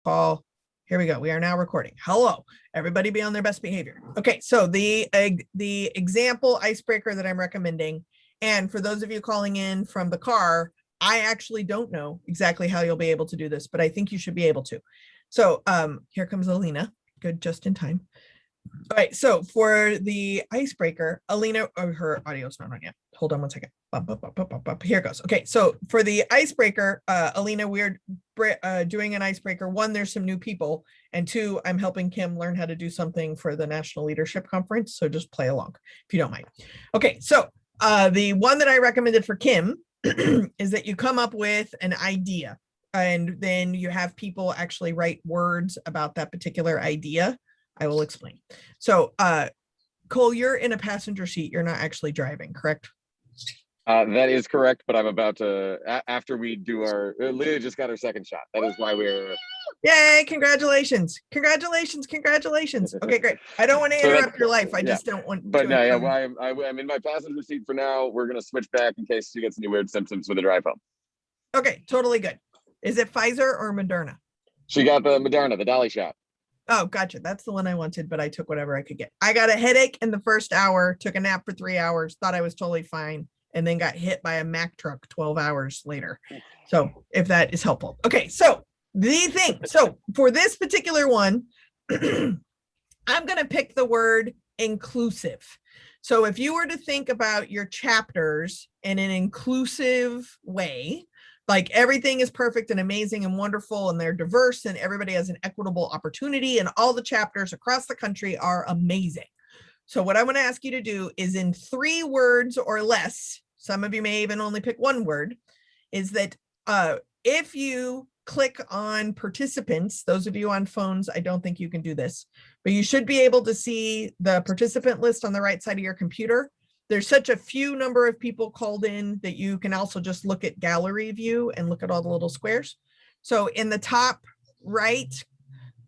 call. Here we go. We are now recording. Hello, everybody be on their best behavior. Okay, so the example icebreaker that I'm recommending, and for those of you calling in from the car, I actually don't know exactly how you'll be able to do this, but I think you should be able to. So here comes Alina. Good, just in time. All right, so for the icebreaker, Alina, her audio's not on yet. Hold on one second. Here it goes. Okay, so for the icebreaker, Alina, we're doing an icebreaker. One, there's some new people, and two, I'm helping Kim learn how to do something for the National Leadership Conference, so just play along if you don't mind. Okay, so the one that I recommended for Kim is that you come up with an idea, and then you have people actually write words about that particular idea. I will explain. So, Cole, you're in a passenger seat. You're not actually driving, correct? That is correct, but I'm about to, after we do our, Leah just got her second shot. That is why we're... Yay, congratulations. Congratulations, congratulations. Okay, great. I don't want to interrupt your life. I just don't want to. No, yeah, well, I'm in my passenger seat for now. We're going to switch back in case she gets any weird symptoms with a drive home. Okay, totally good. Is it Pfizer or Moderna? She got the Moderna, the dolly shot. Oh, gotcha. That's the one I wanted, but I took whatever I could get. I got a headache in the first hour, took a nap for 3 hours, thought I was totally fine, and then got hit by a Mack truck 12 hours later. So if that is helpful. Okay, so the thing. So for this particular one, I'm going to pick the word inclusive. So if you were to think about your chapters in an inclusive way, like everything is perfect and amazing and wonderful and they're diverse and everybody has an equitable opportunity and all the chapters across the country are amazing. So what I want to ask you to do is in 3 words or less, some of you may even only pick 1 word, is that if you click on participants, those of you on phones, I don't think you can do this, but you should be able to see the participant list on the right side of your computer. There's such a few number of people called in that you can also just look at gallery view and look at all the little squares. So in the top right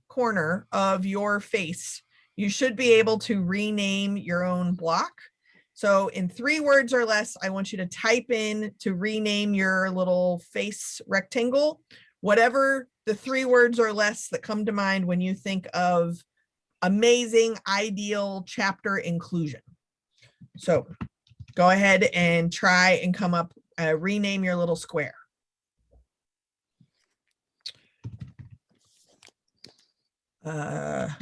corner of your face, you should be able to rename your own block. So in 3 words or less, I want you to type in to rename your little face rectangle, whatever the 3 words or less that come to mind when you think of amazing, ideal chapter inclusion. So go ahead and try and come up, rename your little square. There.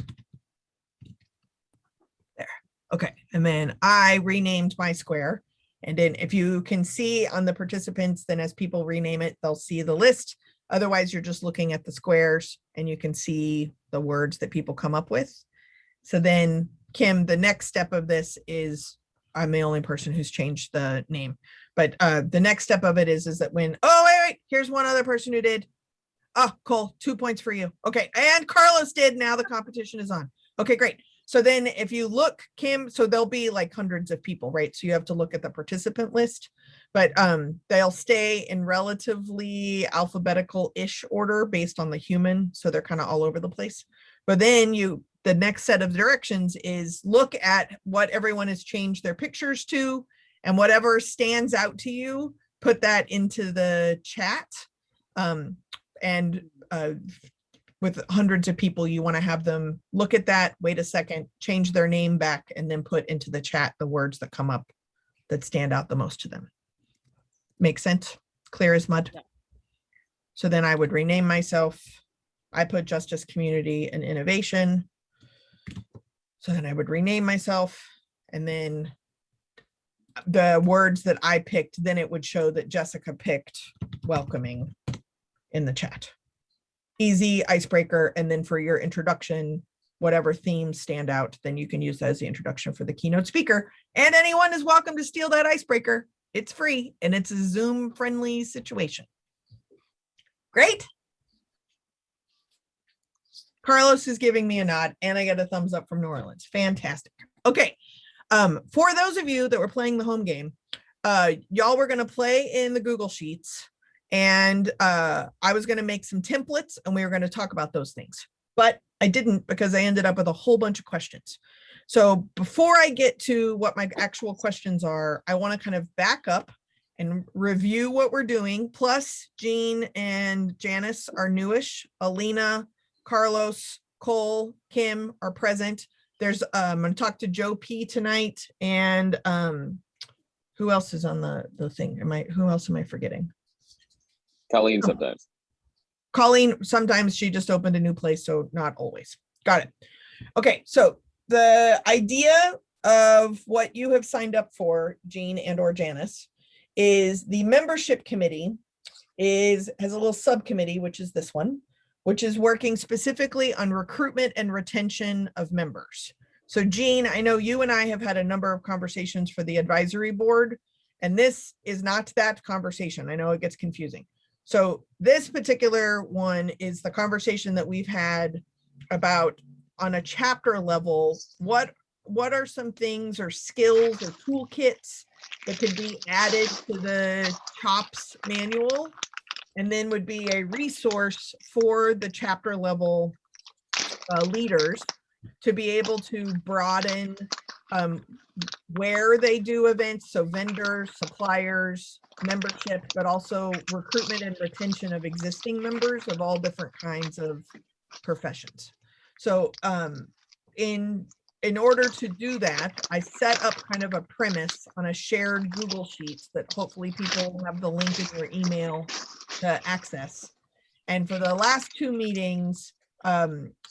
Okay. And then I renamed my square. And then if you can see on the participants, then as people rename it, they'll see the list. Otherwise, you're just looking at the squares and you can see the words that people come up with. So then, Kim, the next step of this is, I'm the only person who's changed the name, but the next step of it is that when, oh, wait, here's one other person who did. Oh, Cole, 2 points for you. Okay, and Carlos did. Now the competition is on. Okay, great. So then if you look, Kim, so there'll be like hundreds of people, right? So you have to look at the participant list, but they'll stay in relatively alphabetical-ish order based on the human. So they're kind of all over the place. But then the next set of directions is look at what everyone has changed their pictures to, and whatever stands out to you, put that into the chat. With hundreds of people, you want to have them look at that, wait a second, change their name back, and then put into the chat the words that come up that stand out the most to them. Make sense? Clear as mud? Yeah. So then I would rename myself. I put Justice, Community, and Innovation. So then I would rename myself, and then the words that I picked, then it would show that Jessica picked welcoming in the chat. Easy icebreaker. And then for your introduction, whatever themes stand out, then you can use that as the introduction for the keynote speaker. And anyone is welcome to steal that icebreaker. It's free and it's a Zoom friendly situation. Great. Carlos is giving me a nod and I got a thumbs up from New Orleans. Fantastic. Okay. For those of you that were playing the home game, y'all were going to play in the Google Sheets, and I was going to make some templates and we were going to talk about those things, but I didn't because I ended up with a whole bunch of questions. So before I get to what my actual questions are, I want to kind of back up and review what we're doing. Plus, Jean and Janice are newish. Alina Carlos, Cole, Kim are present. There's I'm gonna talk to Joe P tonight, and who else is on the thing? Who else am I forgetting? Colleen sometimes. Colleen, sometimes she just opened a new place, so not always. Got it. Okay, so the idea of what you have signed up for, Jean and or Janice, is the membership committee has a little subcommittee, which is this one, which is working specifically on recruitment and retention of members. So Jean, I know you and I have had a number of conversations for the advisory board, and this is not that conversation. I know it gets confusing. So this particular one is the conversation that we've had about on a chapter level, what are some things or skills or toolkits that could be added to the CHOPS manual, and then would be a resource for the chapter level leaders to be able to broaden where they do events, so vendors, suppliers, membership, but also recruitment and retention of existing members of all different kinds of professions. So in order to do that, I set up kind of a premise on a shared Google Sheets that hopefully people have the link in your email to access. And for the last two meetings,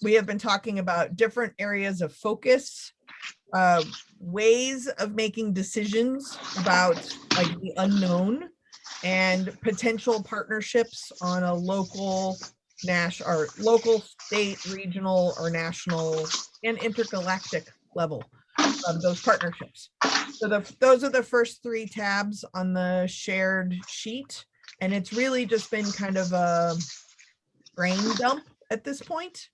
we have been talking about different areas of focus, ways of making decisions about like the unknown, and potential partnerships on a local, state, regional, or national and intergalactic level of those partnerships. So those are the first three tabs on the shared sheet. And it's really just been kind of a brain dump at this point.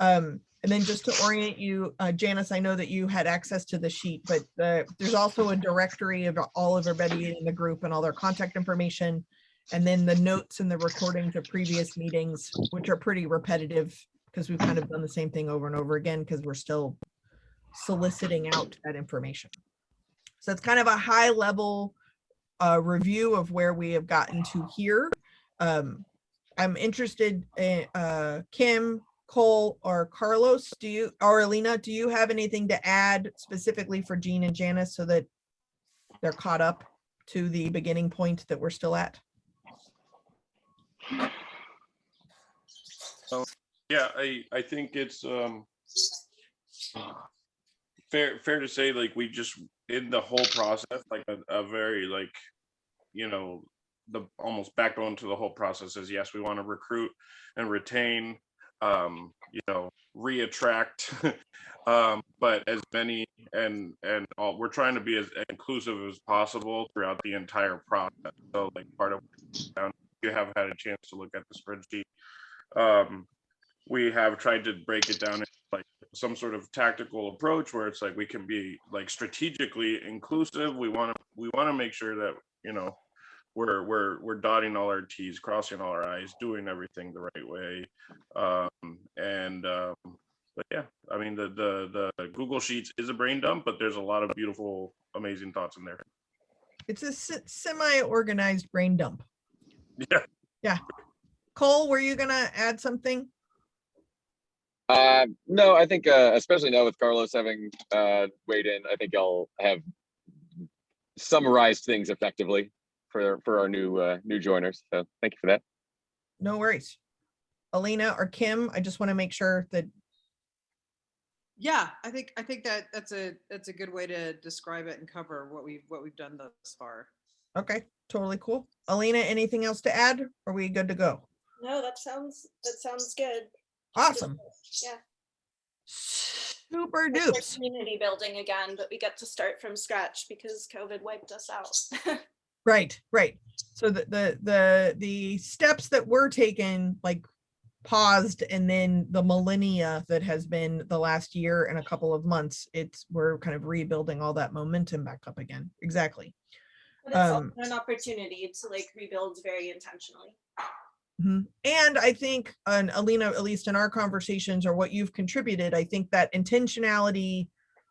And then just to orient you, Janice, I know that you had access to the sheet, but there's also a directory of all of everybody in the group and all their contact information. And then the notes and the recordings of previous meetings, which are pretty repetitive because we've kind of done the same thing over and over again because we're still soliciting out that information. So it's kind of a high level review of where we have gotten to here. I'm interested in Kim, Cole, or Carlos, or Alina, do you have anything to add specifically for Jean and Janice so that they're caught up to the beginning point that we're still at? Yeah, I think it's fair to say, like, we just in the whole process, like a very, like, you know, the almost backbone to the whole process is, yes, we want to recruit and retain, you know, re-attract, but as many and all, we're trying to be as inclusive as possible throughout the entire process. So like part of you have had a chance to look at the spreadsheet, we have tried to break it down into like some sort of tactical approach where it's like we can be like strategically inclusive. We want to make sure that, you know, we're dotting all our T's, crossing all our I's, doing everything the right way. But yeah, I mean, the Google Sheets is a brain dump, but there's a lot of beautiful, amazing thoughts in there. It's a semi-organized brain dump. Yeah. Yeah. Cole, were you gonna add something? No, I think especially now with Carlos having weighed in, I think I'll have summarized things effectively for our new joiners. So thank you for that. No worries. Alina or Kim, I just want to make sure that. Yeah, I think that's a good way to describe it and cover what we've done thus far. Okay, totally cool. Alina, anything else to add? Are we good to go? No, that sounds good. Awesome. Yeah. Super It's like dupes. community building again, but we get to start from scratch because COVID wiped us out. Right. So the steps that were taken, like paused, and then the millennia that has been the last year and a couple of months, we're kind of rebuilding all that momentum back up again. Exactly. But it's also an opportunity to like rebuild very intentionally. And I think, Alina, at least in our conversations or what you've contributed, I think that intentionality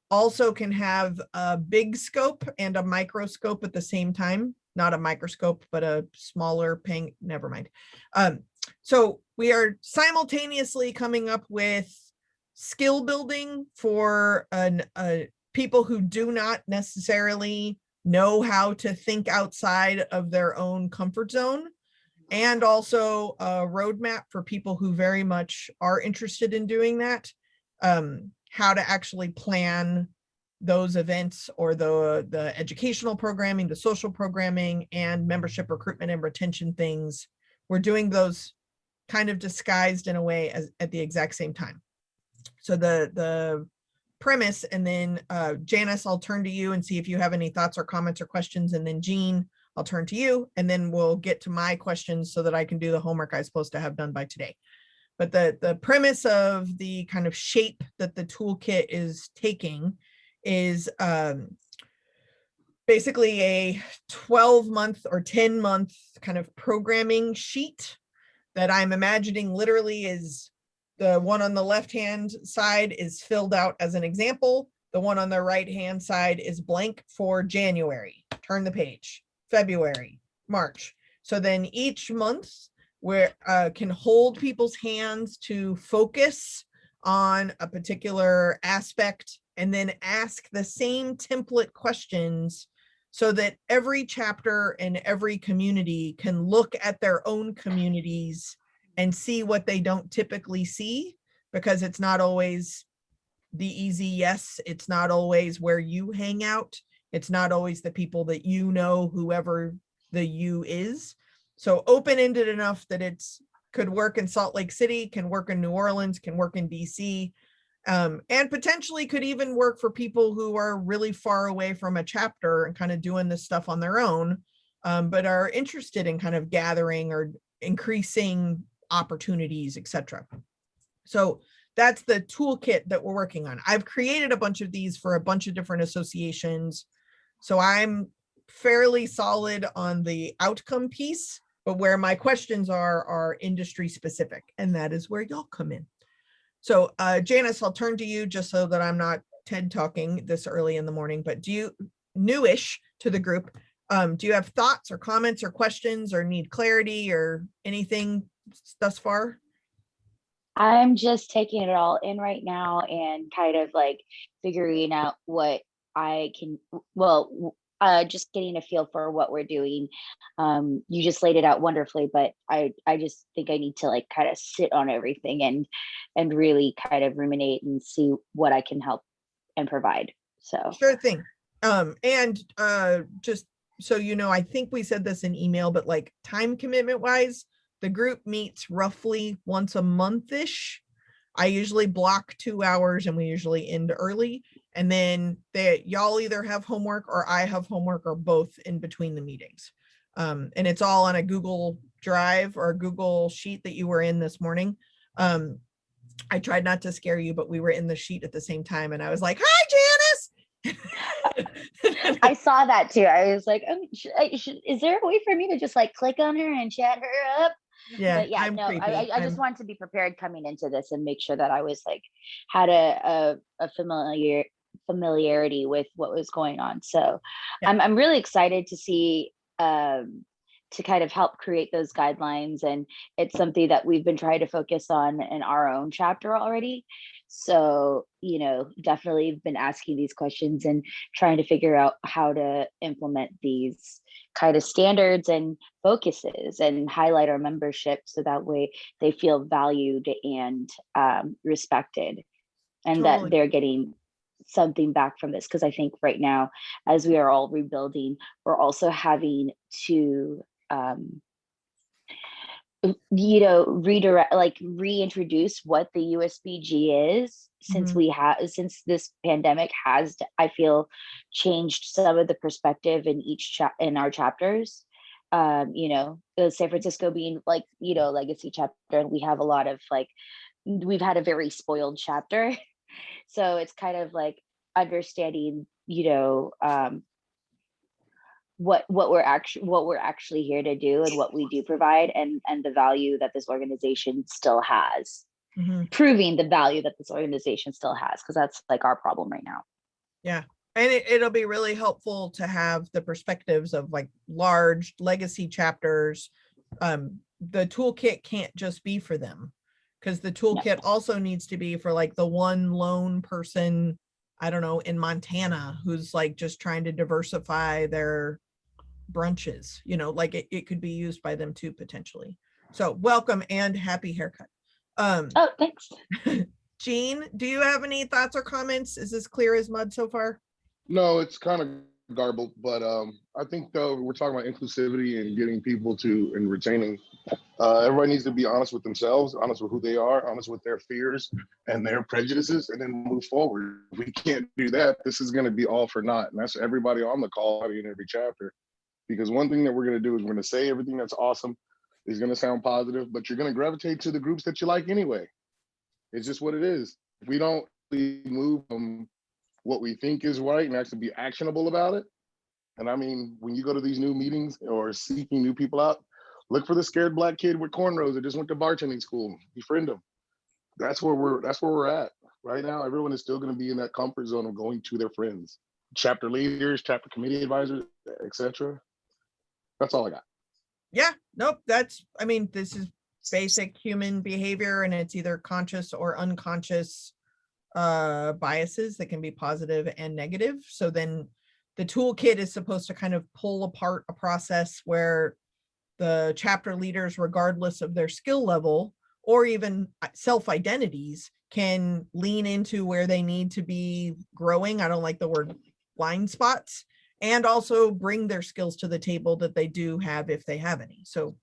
also can have a big scope and a microscope at the same time. Not a microscope, but a smaller never mind. So we are simultaneously coming up with skill building for people who do not necessarily know how to think outside of their own comfort zone, and also a roadmap for people who very much are interested in doing that, how to actually plan those events, or the educational programming, the social programming, and membership recruitment and retention things. We're doing those kind of disguised in a way as at the exact same time. So the premise, and then Janice, I'll turn to you and see if you have any thoughts or comments or questions, and then Jean, I'll turn to you, and then we'll get to my questions so that I can do the homework I'm supposed to have done by today. But the premise of the kind of shape that the toolkit is taking is basically a 12-month or 10-month kind of programming sheet that I'm imagining literally is the one on the left-hand side is filled out as an example. The one on the right-hand side is blank for January. Turn the page. February, March. So then each month where can hold people's hands to focus on a particular aspect, and then ask the same template questions so that every chapter and every community can look at their own communities and see what they don't typically see, because it's not always the easy yes. It's not always where you hang out. It's not always the people that you know, whoever the you is. So open-ended enough that it's could work in Salt Lake City, can work in New Orleans, can work in DC, and potentially could even work for people who are really far away from a chapter and kind of doing this stuff on their own, but are interested in kind of gathering or increasing opportunities, etc. So that's the toolkit that we're working on. I've created a bunch of these for a bunch of different associations. So I'm fairly solid on the outcome piece, but where my questions are industry specific, and that is where y'all come in. So Janice, I'll turn to you just so that I'm not TED talking this early in the morning, but do you, newish to the group, do you have thoughts or comments or questions or need clarity or anything thus far? I'm just taking it all in right now and kind of like figuring out what I can, well, just getting a feel for what we're doing. You just laid it out wonderfully, but I just think I need to like kind of sit on everything and really kind of ruminate and see what I can help and provide. So Sure thing. And just so you know, I think we said this in email, but like time commitment wise, the group meets roughly once a month-ish. I usually block 2 hours and we usually end early. And then y'all either have homework or I have homework or both in between the meetings. And it's all on a Google Drive or Google Sheet that you were in this morning. I tried not to scare you, but we were in the sheet at the same time. And I was like, hi, Janice. I saw that too. I was like, is there a way for me to just like click on her and chat her up? Yeah, but yeah, I'm no, creepy. I just wanted to be prepared coming into this and make sure that I was like had a familiarity with what was going on. So Yeah. I'm really excited to see to kind of help create those guidelines, and it's something that we've been trying to focus on in our own chapter already. So, you know, definitely been asking these questions and trying to figure out how to implement these kind of standards and focuses and highlight our membership so that way they feel valued and respected, and Totally. that they're getting something back from this. Because I think right now, as we are all rebuilding, we're also having to redirect, like reintroduce what the USBG is, since since this pandemic has, I feel, changed some of the perspective in in our chapters. The San Francisco being like, legacy chapter, and we have a lot of like, we've had a very spoiled chapter. So it's kind of like understanding, what we're actually here to do and what we do provide, and the value that this organization still has, proving the value that this organization still has, because that's like our problem right now. Yeah. And it'll be really helpful to have the perspectives of like large legacy chapters, the toolkit can't just be for them, because the toolkit also needs to be for like the one lone person, I don't know, in Montana who's like just trying to diversify their brunches, you know, like it could be used by them too, potentially. So welcome and happy haircut. Oh, thanks. Jean, do you have any thoughts or comments? Is this clear as mud so far? No, it's kind of garbled, but I think we're talking about inclusivity and getting people to and retaining. Everybody needs to be honest with themselves, honest with who they are, honest with their fears and their prejudices, and then move forward. If we can't do that, this is going to be all for naught. And that's everybody on the call in every chapter. Because one thing that we're going to do is we're going to say everything that's awesome is going to sound positive, but you're going to gravitate to the groups that you like anyway. It's just what it is. If we don't move from what we think is right and actually be actionable about it. And I mean, when you go to these new meetings or seeking new people out, look for the scared Black kid with cornrows that just went to bartending school. Befriend them. That's where we're at right now. Everyone is still going to be in that comfort zone of going to their friends, chapter leaders, chapter committee advisors, etc. That's all I got. Yeah, nope. I mean, this is basic human behavior, and it's either conscious or unconscious biases that can be positive and negative. So then the toolkit is supposed to kind of pull apart a process where the chapter leaders, regardless of their skill level or even self-identities, can lean into where they need to be growing. I don't like the word blind spots, and also bring their skills to the table that they do have if they have any. So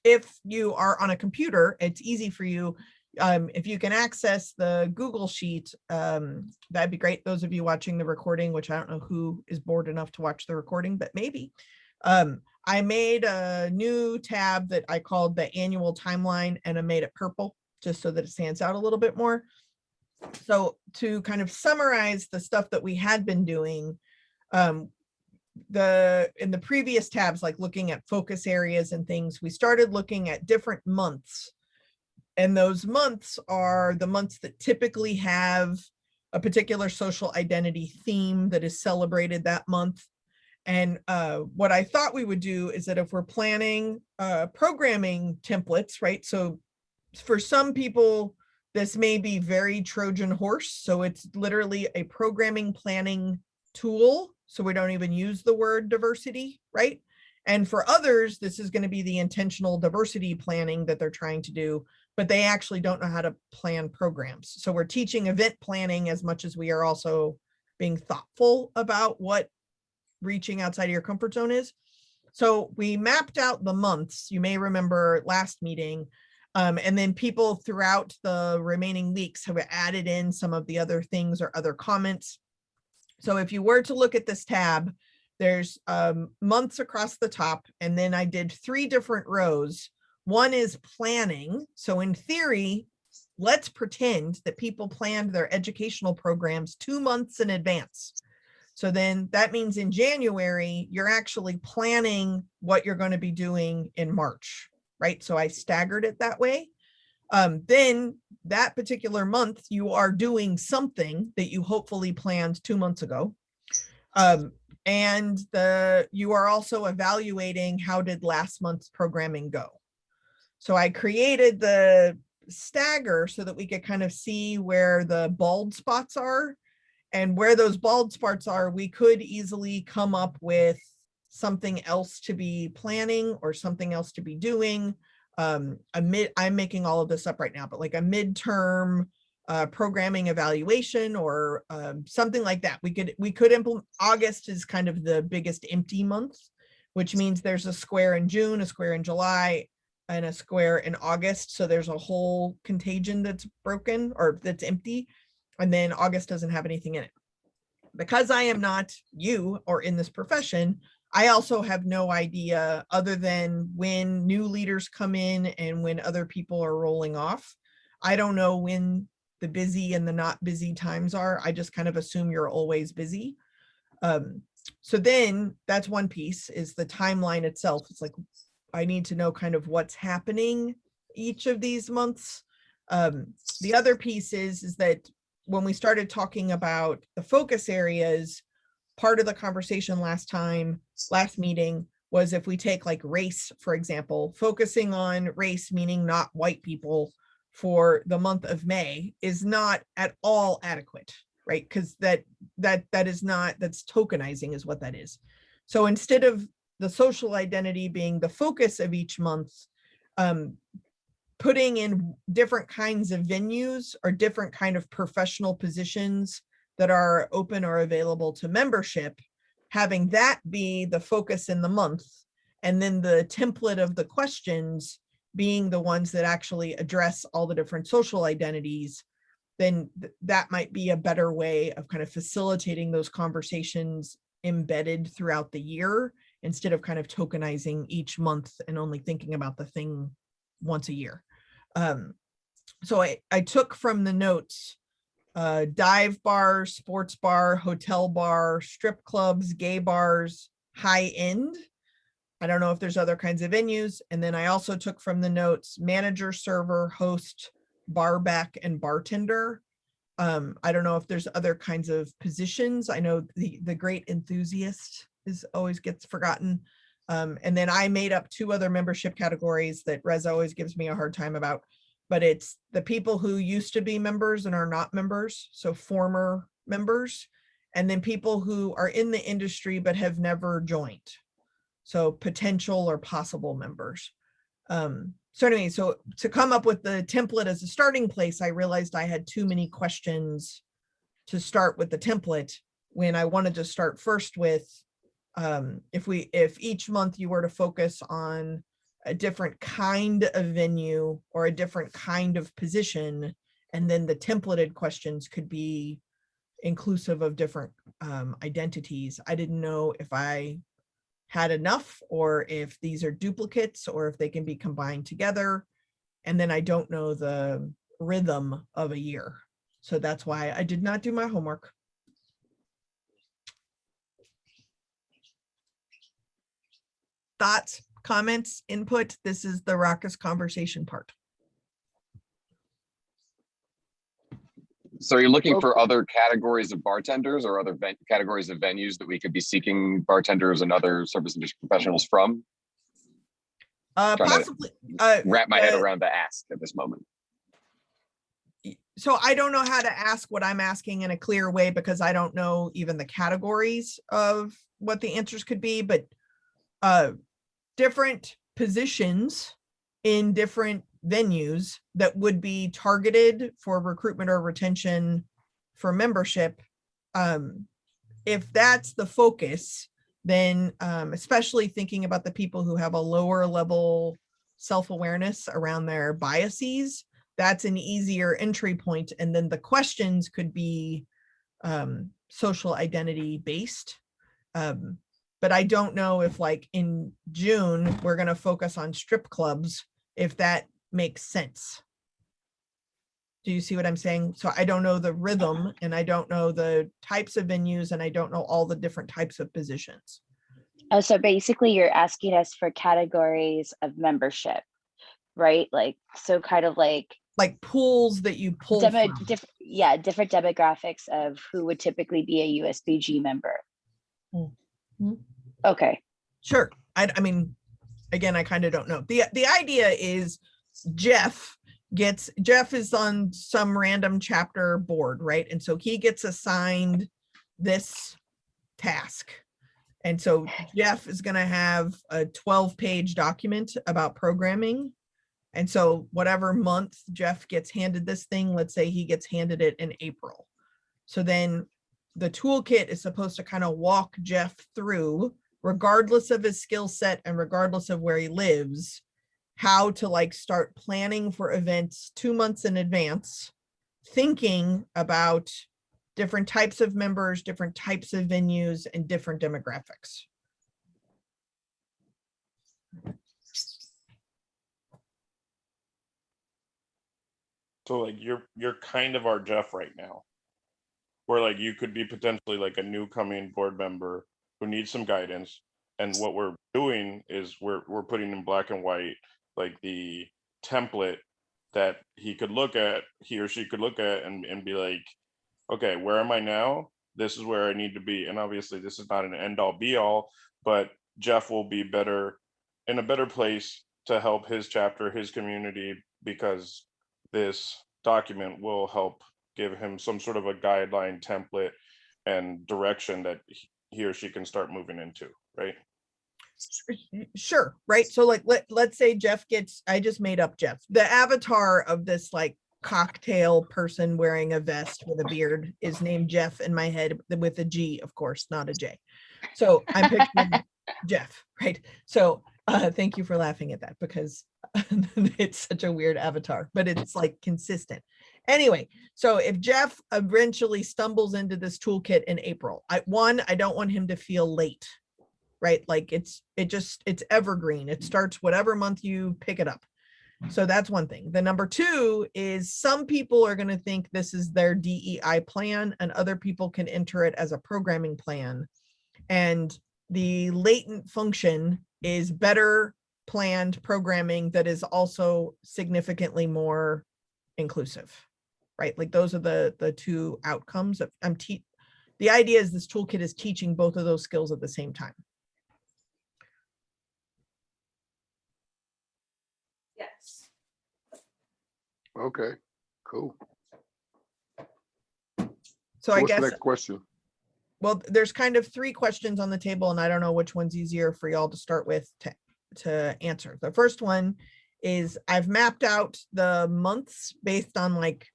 if you are on a computer, it's easy for you. If you can access the Google Sheet, that'd be great. Those of you watching the recording, which I don't know who is bored enough to watch the recording, but maybe. I made a new tab that I called the annual timeline, and I made it purple just so that it stands out a little bit more. So to kind of summarize the stuff that we had been doing, in the previous tabs, like looking at focus areas and things, we started looking at different months. And those months are the months that typically have a particular social identity theme that is celebrated that month. And what I thought we would do is that if we're planning programming templates, right? So for some people, this may be very Trojan horse. So it's literally a programming planning tool. So we don't even use the word diversity, right? And for others, this is going to be the intentional diversity planning that they're trying to do, but they actually don't know how to plan programs. So we're teaching event planning as much as we are also being thoughtful about what reaching outside of your comfort zone is. So we mapped out the months. You may remember last meeting. And then people throughout the remaining weeks have added in some of the other things or other comments. So if you were to look at this tab, there's months across the top, and then I did 3 different rows. One is planning. So in theory, let's pretend that people planned their educational programs 2 months in advance. So then that means in January, you're actually planning what you're going to be doing in March, right? So I staggered it that way. Then that particular month, you are doing something that you hopefully planned 2 months ago. And you are also evaluating how did last month's programming go. So I created the stagger so that we could kind of see where the bald spots are. And where those bald spots are, we could easily come up with something else to be planning or something else to be doing. I'm making all of this up right now, but like a midterm programming evaluation or something like that. We could implement. August is kind of the biggest empty month, which means there's a square in June, a square in July, and a square in August. So there's a whole contagion that's broken or that's empty. And then August doesn't have anything in it. Because I am not you or in this profession, I also have no idea other than when new leaders come in and when other people are rolling off. I don't know when the busy and the not busy times are. I just kind of assume you're always busy. So then that's one piece, is the timeline itself. It's like, I need to know kind of what's happening each of these months. The other piece is that when we started talking about the focus areas, part of the conversation last meeting was if we take like race, for example, focusing on race, meaning not white people, for the month of May is not at all adequate, right? Because that is not, that's tokenizing is what that is. So instead of the social identity being the focus of each month, putting in different kinds of venues or different kind of professional positions that are open or available to membership, having that be the focus in the month, and then the template of the questions being the ones that actually address all the different social identities, then that might be a better way of kind of facilitating those conversations embedded throughout the year, instead of kind of tokenizing each month and only thinking about the thing once a year. So I took from the notes, dive bar, sports bar, hotel bar, strip clubs, gay bars, high end. I don't know if there's other kinds of venues. And then I also took from the notes, manager, server, host, bar back, and bartender. I don't know if there's other kinds of positions. I know the great enthusiast always gets forgotten. And then I made up 2 other membership categories that Reza always gives me a hard time about, but it's the people who used to be members and are not members, so former members, and then people who are in the industry but have never joined, so potential or possible members. So anyway, so to come up with the template as a starting place, I realized I had too many questions to start with the template, when I wanted to start first with, if each month you were to focus on a different kind of venue or a different kind of position, and then the templated questions could be inclusive of different identities. I didn't know if I had enough, or if these are duplicates, or if they can be combined together. And then I don't know the rhythm of a year. So that's why I did not do my homework. Thoughts, comments, input? This is the raucous conversation part. So you're looking for other categories of bartenders or other categories of venues that we could be seeking bartenders and other service industry professionals from? Trying Possibly. wrap my head around the ask at this moment. So I don't know how to ask what I'm asking in a clear way, because I don't know even the categories of what the answers could be, but different positions in different venues that would be targeted for recruitment or retention for membership. If that's the focus, then especially thinking about the people who have a lower level self-awareness around their biases, that's an easier entry point. And then the questions could be social identity based. But I don't know if, like, in June, we're going to focus on strip clubs, if that makes sense. Do you see what I'm saying? So I don't know the rhythm, and I don't know the types of venues, and I don't know all the different types of positions. Oh, so basically you're asking us for categories of membership, right? Like, so kind of like Pools that you pull from. different demographics of who would typically be a USBG member. Mm-hmm. Okay. Sure. I mean, again, I kind of don't know. The idea is Jeff is on some random chapter board, right? And so he gets assigned this task. And so Jeff is going to have a 12-page document about programming. And so whatever month Jeff gets handed this thing, let's say he gets handed it in April. So then the toolkit is supposed to kind of walk Jeff through, regardless of his skill set and regardless of where he lives, how to like start planning for events 2 months in advance, thinking about different types of members, different types of venues, and different demographics. So like you're kind of our Jeff right now, where like you could be potentially like a new coming board member who needs some guidance. And what we're doing is we're putting in black and white like the template that he or she could look at and be like, okay, where am I now? This is where I need to be. And obviously this is not an end all be all, but Jeff will be in a better place to help his chapter, his community, because this document will help give him some sort of a guideline template and direction that he or she can start moving into, right? Sure, right? So like let's say Jeff gets, I just made up Jeff, the avatar of this like cocktail person wearing a vest with a beard is named Jeff in my head with a G, of course, not a J. So I'm picturing Jeff, right? So thank you for laughing at that, because it's such a weird avatar, but it's like consistent. Anyway, so if Jeff eventually stumbles into this toolkit in April, I don't want him to feel late, right? Like it's evergreen. It starts whatever month you pick it up. So that's one thing. The number two is some people are going to think this is their DEI plan, and other people can enter it as a programming plan. And the latent function is better planned programming that is also significantly more inclusive, right? Like those are the two outcomes of the idea is this toolkit is teaching both of those skills at the same time. Yes. Okay, cool. So I what's guess the next question? well, there's kind of three questions on the table, and I don't know which one's easier for y'all to start with to answer. The first one is I've mapped out the months based on like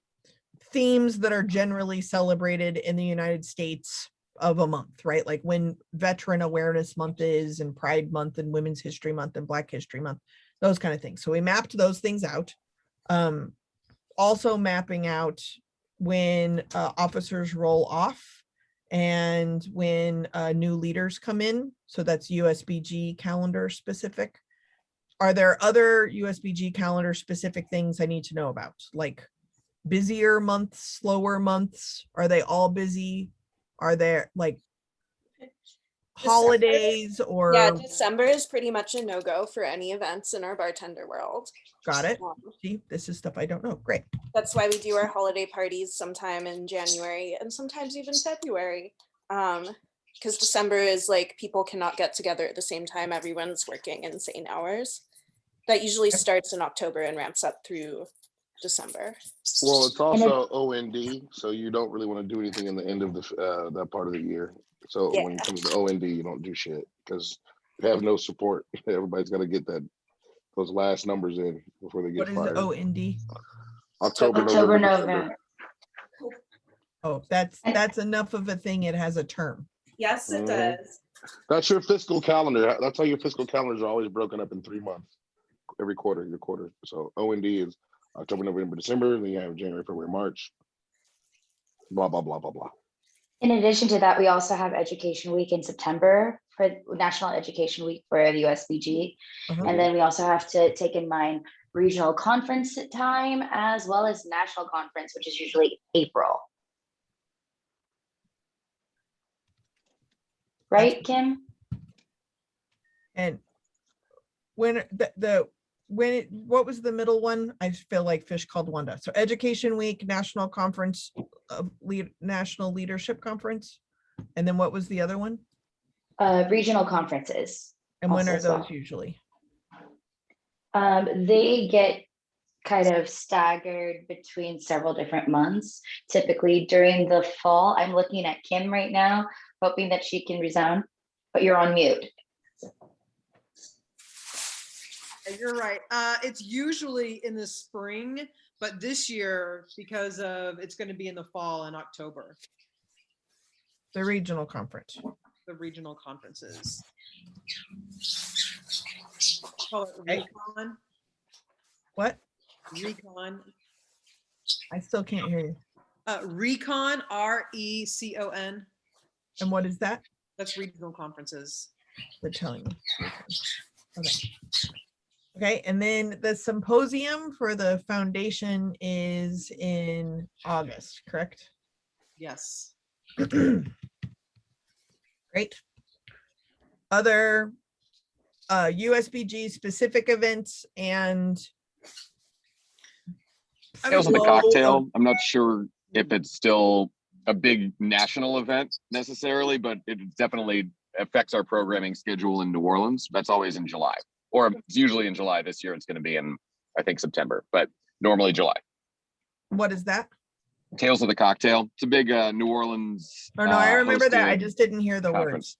themes that are generally celebrated in the United States of a month, right? Like when Veteran Awareness Month is, and Pride Month, and Women's History Month, and Black History Month, those kind of things. So we mapped those things out. Also mapping out when officers roll off and when new leaders come in. So that's USBG calendar specific. Are there other USBG calendar specific things I need to know about? Like busier months, slower months? Are they all busy? Are there like holidays or? Yeah, December is pretty much a no-go for any events in our bartender world. Got it. See, this is stuff I don't know. Great. That's why we do our holiday parties sometime in January and sometimes even February. Because December is like people cannot get together at the same time. Everyone's working insane hours. That usually starts in October and ramps up through December. Well, it's also OND, so you don't really want to do anything in the end of the that part of the year. So when it comes to OND, you don't do shit because you have no support. Everybody's got to get those last numbers in before they get fired. What is OND? October, October, November. November. Oh, that's enough of a thing. It has a term. Yes, it does. That's your fiscal calendar. That's how your fiscal calendars are always broken up in 3 months. Every quarter, your quarter. So OND is October, November, December. Then you have January, February, March. Blah, blah, blah, blah, blah. In addition to that, we also have Education Week in September for National Education Week for the USBG. And then we also have to take in mind regional conference time as well as national conference, which is usually April. Right, Kim? And when what was the middle one? I feel like fish called Wanda. So Education Week, National Conference, National Leadership Conference. And then what was the other one? Regional conferences. And when are also those usually? They get kind of staggered between several different months. Typically during the fall, I'm looking at Kim right now, hoping that she can resound, but you're on mute. You're right. It's usually in the spring, but this year, because of it's going to be in the fall in October. The regional conference. The regional conferences. Call it Okay. Recon. What? Recon. I still can't hear you. Recon, RECON. And what is that? That's regional conferences. They're telling me. Okay. Okay, and then the symposium for the foundation is in August, correct? Yes. Great. Other USBG specific events and Sales of the cocktail. I'm not sure if it's still a big national event necessarily, but it's definitely affects our programming schedule in New Orleans. That's always in July, or it's usually in July. This year it's going to be in, I think, September, but normally July. What is that? Tales of the Cocktail. It's a big New Orleans. Oh no, I remember that. I hosted just didn't hear the conference. words.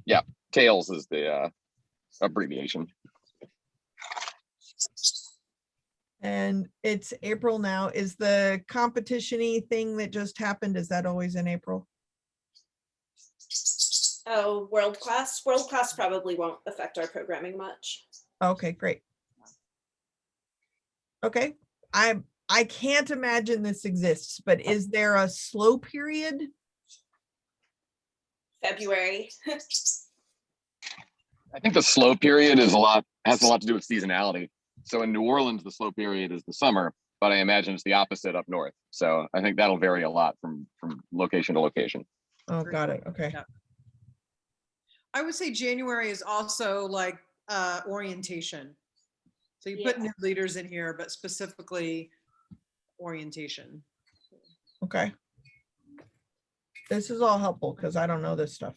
Yeah, Tales is the abbreviation. And it's April now. Is the competition-y thing that just happened, is that always in April? Oh, world class probably won't affect our programming much. Okay, great. Okay, I can't imagine this exists, but is there a slow period? February. I think the slow period has a lot to do with seasonality. So in New Orleans, the slow period is the summer, but I imagine it's the opposite up north. So I think that'll vary a lot from location to location. Oh, got it. Okay. Yeah. I would say January is also like orientation. So you put Yeah. new leaders in here, but specifically orientation. Okay. This is all helpful because I don't know this stuff.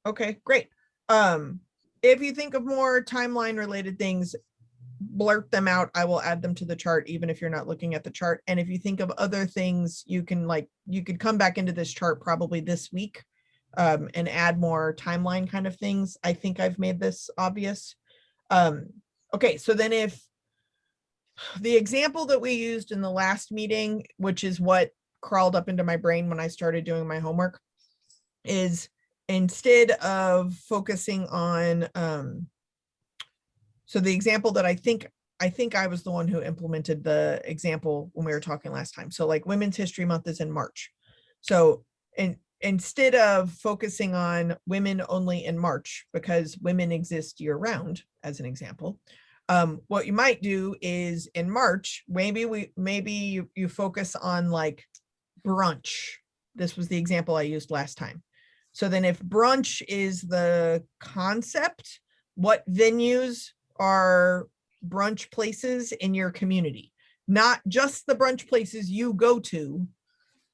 Okay, great. If you think of more timeline related things, blurt them out. I will add them to the chart, even if you're not looking at the chart. And if you think of other things, you could come back into this chart probably this week and add more timeline kind of things. I think I've made this obvious. Okay, so then if the example that we used in the last meeting, which is what crawled up into my brain when I started doing my homework, is instead of focusing on, so the example that I think I was the one who implemented the example when we were talking last time. So like Women's History Month is in March. So instead of focusing on women only in March, because women exist year round, as an example, what you might do is in March, maybe you focus on like brunch. This was the example I used last time. So then if brunch is the concept, what venues are brunch places in your community? Not just the brunch places you go to,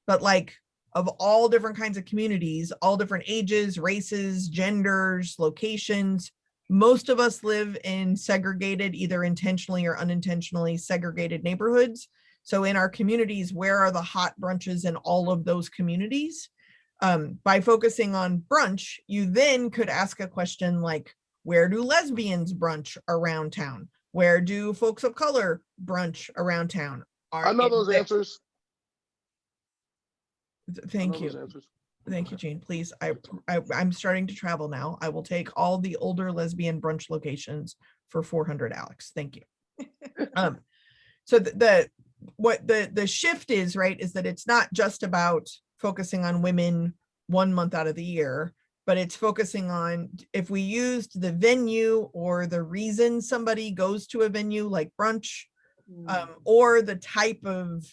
but like of all different kinds of communities, all different ages, races, genders, locations. Most of us live in segregated, either intentionally or unintentionally segregated neighborhoods. So in our communities, where are the hot brunches in all of those communities? By focusing on brunch, you then could ask a question like, where do lesbians brunch around town? Where do folks of color brunch around town? I know those answers. Thank you. Thank you, Jean. Please, I'm starting to travel now. I will take all the older lesbian brunch locations for 400, Alex. Thank you. So the shift is, right, is that it's not just about focusing on women 1 month out of the year, but it's focusing on, if we used the venue or the reason somebody goes to a venue like brunch, or the type of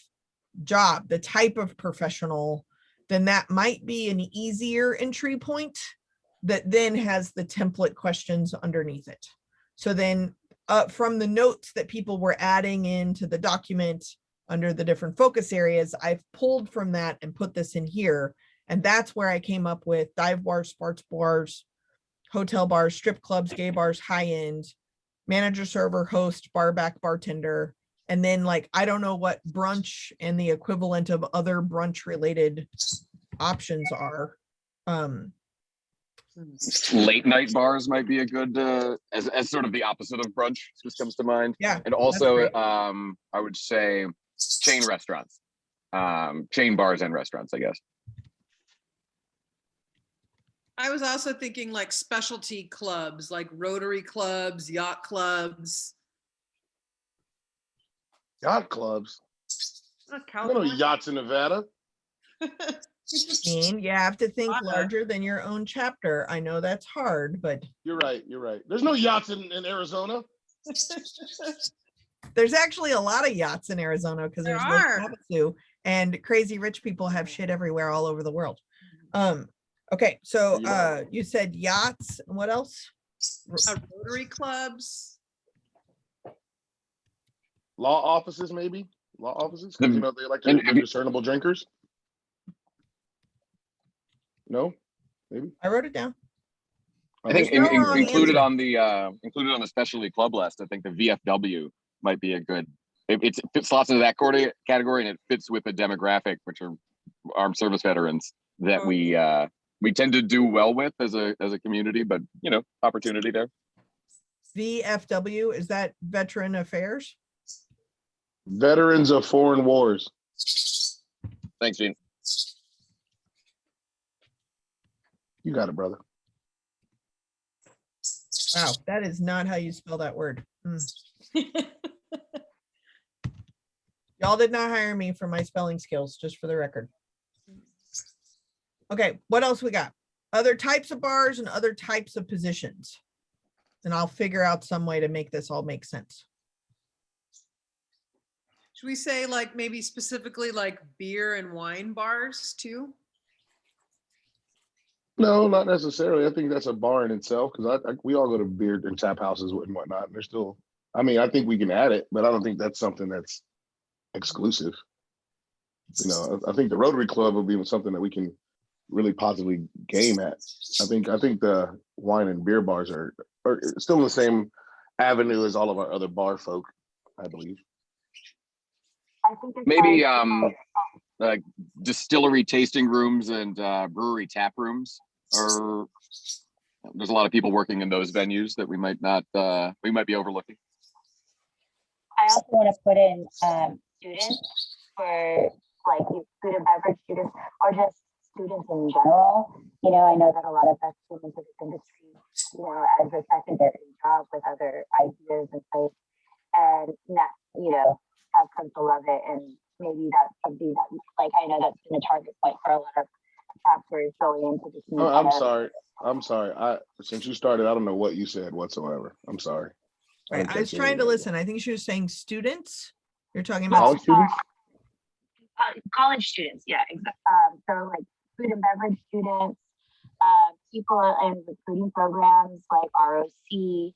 job, the type of professional, then that might be an easier entry point that then has the template questions underneath it. So then from the notes that people were adding into the document under the different focus areas, I've pulled from that and put this in here. And that's where I came up with dive bars, sports bars, hotel bars, strip clubs, gay bars, high end, manager, server, host, bar back, bartender. And then like, I don't know what brunch and the equivalent of other brunch related options are. Late night bars might be a good, as sort of the opposite of brunch, just comes to mind. Yeah. And also, I would say chain restaurants, chain bars and restaurants, I guess. I was also thinking like specialty clubs, like Rotary clubs, yacht clubs. Yacht clubs. Not There are no California. yachts in Nevada. Jean, you have to think Anna. larger than your own chapter. I know that's hard, but You're right. You're right. There's no yachts in Arizona. there's actually a lot of yachts in Arizona because There there's Lake are. Havasu, and crazy rich people have shit everywhere all over the world. Okay, so you said yachts. What else? Rotary clubs. Law offices, maybe. Law offices, because they like to And recruit discernible drinkers. No, maybe. I wrote it down. I think There's no wrong included answer. included on the specialty club list. I think the VFW might be a good. It fits slots into that category, and it fits with the demographic, which are armed service veterans that we tend to do well with as a community. But opportunity there. VFW, is that Veteran Affairs? Veterans of foreign wars. Thanks, Gene. You got it, brother. Wow, that is not how you spell that word. Y'all did not hire me for my spelling skills, just for the record. Okay, what else we got? Other types of bars and other types of positions. And I'll figure out some way to make this all make sense. Should we say like maybe specifically like beer and wine bars too? No, not necessarily. I think that's a bar in itself, because we all go to beer and tap houses and whatnot. And they're still, I mean, I think we can add it, but I don't think that's something that's exclusive. I think the Rotary Club will be something that we can really positively game at. I think the wine and beer bars are still in the same avenue as all of our other bar folk, I believe. I think it's Maybe like, distillery tasting rooms and brewery tap rooms are. There's a lot of people working in those venues that we might be overlooking. I also want to put in students for like food and beverage students, or just students in general. I know that a lot of us get into this industry, as a secondary job with other ideas and place, and not, have come to love it. And maybe that's something that, like, I know that's been a target point for a lot of chapters going into this. Oh, I'm sorry. Since you started, I don't know what you said whatsoever. I'm sorry. Right, I was trying to listen. I think she was saying students. You're talking College about students? College students, yeah, exactly. So like food and beverage students, people in recruiting programs like ROC,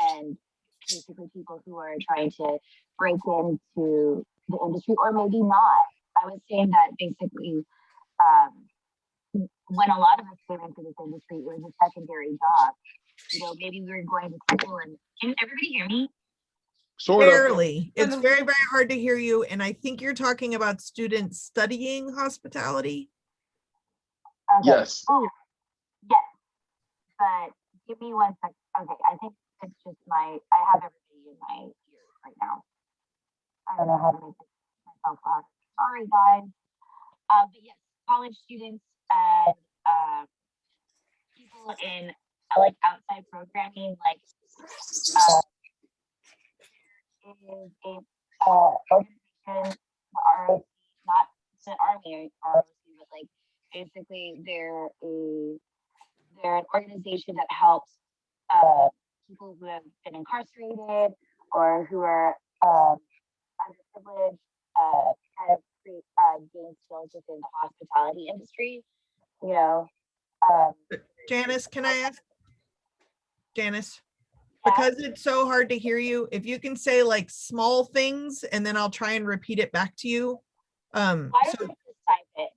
and basically people who are trying to break into the industry, or maybe not. I was saying that basically, when a lot of us came into this industry, it was a secondary job. Maybe we were going to school, and can everybody hear me? Sort of. barely. It's very, very hard to hear you. And I think you're talking about students studying hospitality. Okay. Yes. Ooh, yes. But give me 1 second. Okay, I think it's just I have everybody in my ears right now. I don't know how to make myself loud. Sorry, guys. But yes, college students and people in like outside programming, like is a organization, the ROC, not the Army ROC, but like basically they're an organization that helps people who have been incarcerated or who are underprivileged kind of create gain skills within the hospitality industry. Janice, can I ask? Janice, Yeah. because it's so hard to hear you, if you can say like small things and then I'll try and repeat it back to you. Why don't you just type it?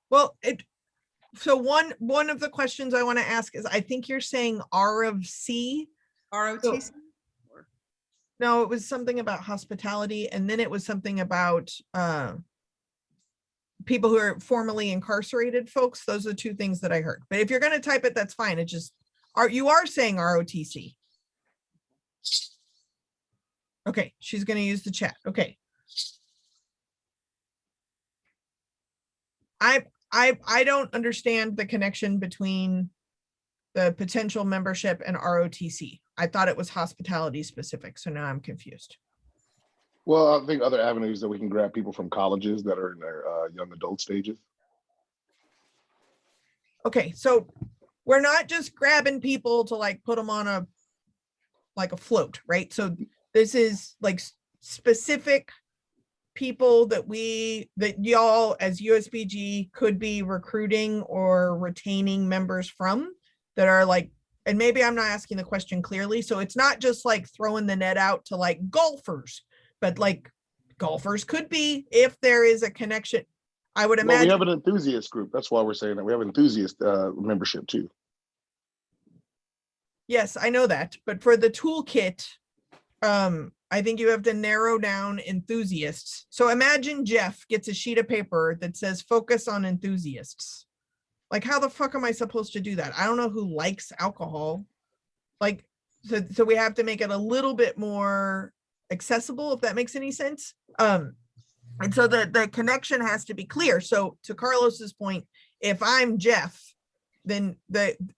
Well, so one of the questions I want to ask is, I think you're saying R of C. ROTC? No, it was something about hospitality, and then it was something about people who are formerly incarcerated folks. Those are the two things that I heard. But if you're going to type it, that's fine. It just you are saying ROTC. Okay, she's going to use the chat. Okay. I don't understand the connection between the potential membership and ROTC. I thought it was hospitality specific, so now I'm confused. Well, I think other avenues that we can grab people from colleges that are in their young adult stages. Okay, so we're not just grabbing people to like put them on a float, right? So this is like specific people that y'all as USBG could be recruiting or retaining members from, that are like and maybe I'm not asking the question clearly. So it's not just like throwing the net out to like golfers, but like golfers could be if there is a connection. I would Well, we imagine. have an enthusiast group. That's why we're saying that we have enthusiast membership too. Yes, I know that. But for the toolkit, I think you have to narrow down enthusiasts. So imagine Jeff gets a sheet of paper that says focus on enthusiasts. Like, how the fuck am I supposed to do that? I don't know who likes alcohol. Like, so we have to make it a little bit more accessible, if that makes any sense. And so the connection has to be clear. So to Carlos's point, if I'm Jeff, then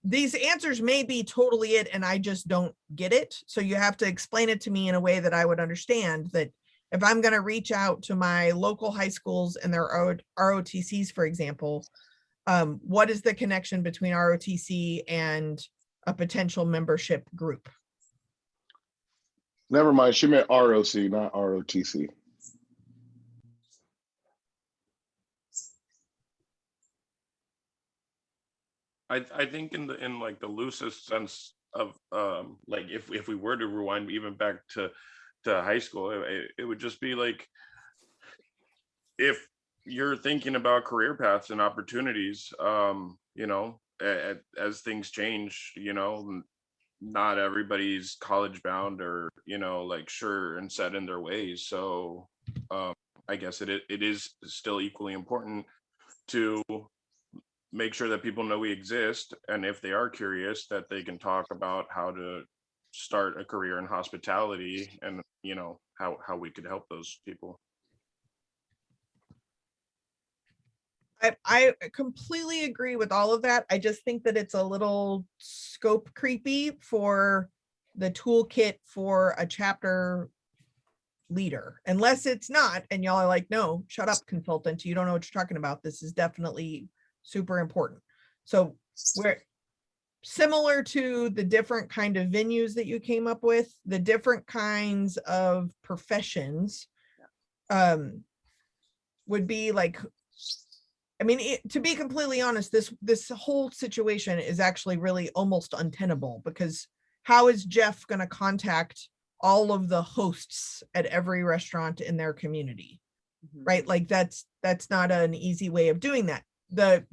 these answers may be totally it and I just don't get it. So you have to explain it to me in a way that I would understand, that if I'm going to reach out to my local high schools and their ROTCs, for example, what is the connection between ROTC and a potential membership group? Never mind. She meant ROC, not ROTC. I think in like the loosest sense of like if we were to rewind even back to high school, it would just be like, if you're thinking about career paths and opportunities, you know, as things change, you know, not everybody's college bound or, you know, like sure and set in their ways. So I guess it is still equally important to make sure that people know we exist, and if they are curious, that they can talk about how to start a career in hospitality, and you know how we could help those people. I completely agree with all of that. I just think that it's a little scope creepy for the toolkit for a chapter leader, unless it's not, and y'all are like, no, shut up, consultant, you don't know what you're talking about. This is definitely super important. So we're similar to the different kind of venues that you came up with, the different kinds of professions would be like, I mean, to be completely honest, this whole situation is actually really almost untenable, because how is Jeff going to contact all of the hosts at every restaurant in their community? Right? Like that's not an easy way of doing that.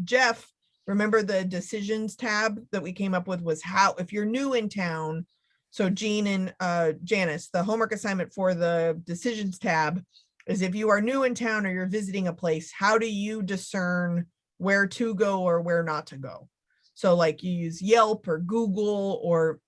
Jeff, remember the decisions tab that we came up with was how, if you're new in town, so Jean and Janice, the homework assignment for the decisions tab is, if you are new in town or you're visiting a place, how do you discern where to go or where not to go? So like you use Yelp or Google, or,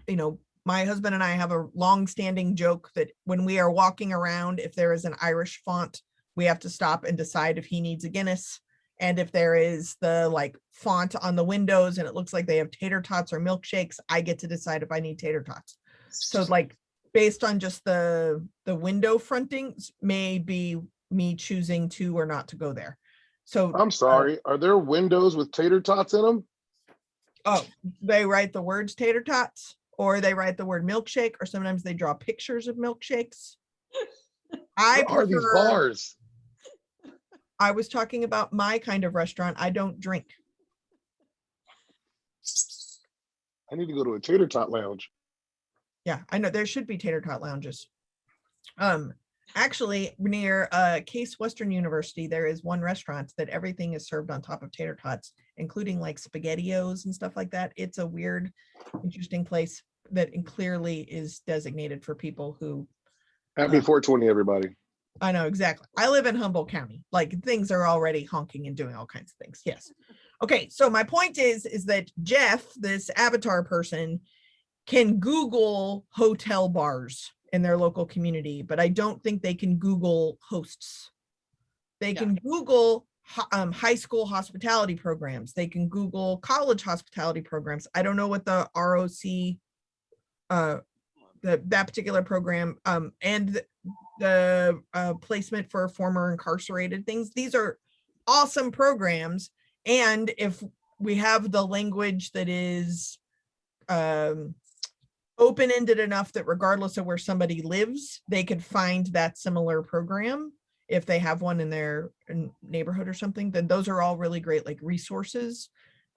you know, my husband and I have a long-standing joke that when we are walking around, if there is an Irish font, we have to stop and decide if he needs a Guinness. And if there is the like font on the windows and it looks like they have tater tots or milkshakes, I get to decide if I need tater tots. So like based on just the window frontings may be me choosing to or not to go there. So I'm sorry. Are there windows with tater tots in them? Oh, they write the words tater tots, or they write the word milkshake, or sometimes they draw pictures of milkshakes. I What are these prefer, bars? I was talking about my kind of restaurant. I don't drink. I need to go to a tater tot lounge. Yeah, I know there should be tater tot lounges. Actually, near Case Western University, there is one restaurant that everything is served on top of tater tots, including like SpaghettiOs and stuff like that. It's a weird, interesting place that clearly is designated for people who. Happy 420, everybody. I know, exactly. I live in Humboldt County. Like things are already honking and doing all kinds of things. Yes. Okay. So my point is that Jeff, this avatar person, can Google hotel bars in their local community, but I don't think they can Google hosts. They can Google high school hospitality programs. They can Google college hospitality programs. I don't know what the ROC, that particular program, and the placement for former incarcerated things. These are awesome programs. And if we have the language that is open-ended enough that regardless of where somebody lives, they could find that similar program if they have one in their neighborhood or something, then those are all really great like resources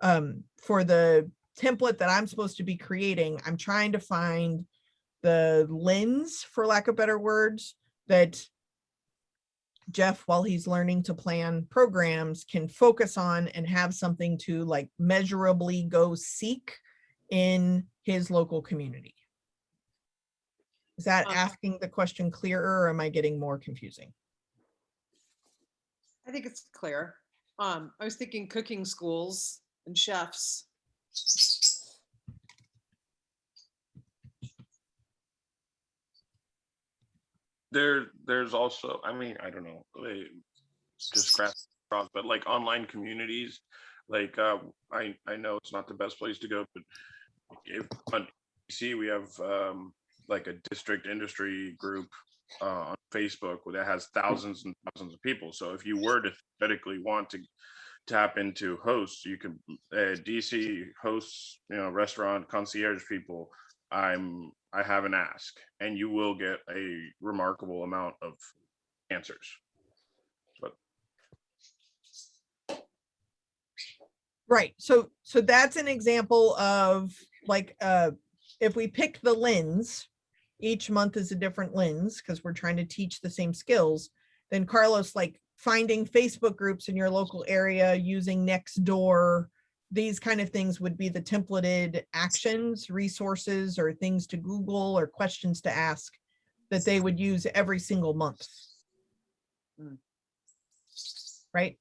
for the template that I'm supposed to be creating, I'm trying to find the lens, for lack of better words, that Jeff, while he's learning to plan programs, can focus on and have something to like measurably go seek in his local community. Is that asking the question clearer, or am I getting more confusing? I think it's clear. I was thinking cooking schools and chefs. There's also, I mean, I don't know, just scratch, but like online communities, like I know it's not the best place to go, but if on DC we have like a district industry group on Facebook that has thousands and thousands of people. So if you were to theoretically want to tap into hosts, you can DC hosts, you know, restaurant concierge people. I have an ask, and you will get a remarkable amount of answers. But Right. So that's an example of like, if we pick the lens, each month is a different lens because we're trying to teach the same skills. Then Carlos, like finding Facebook groups in your local area, using Nextdoor, these kind of things would be the templated actions, resources, or things to Google or questions to ask that they would use every single month. Right?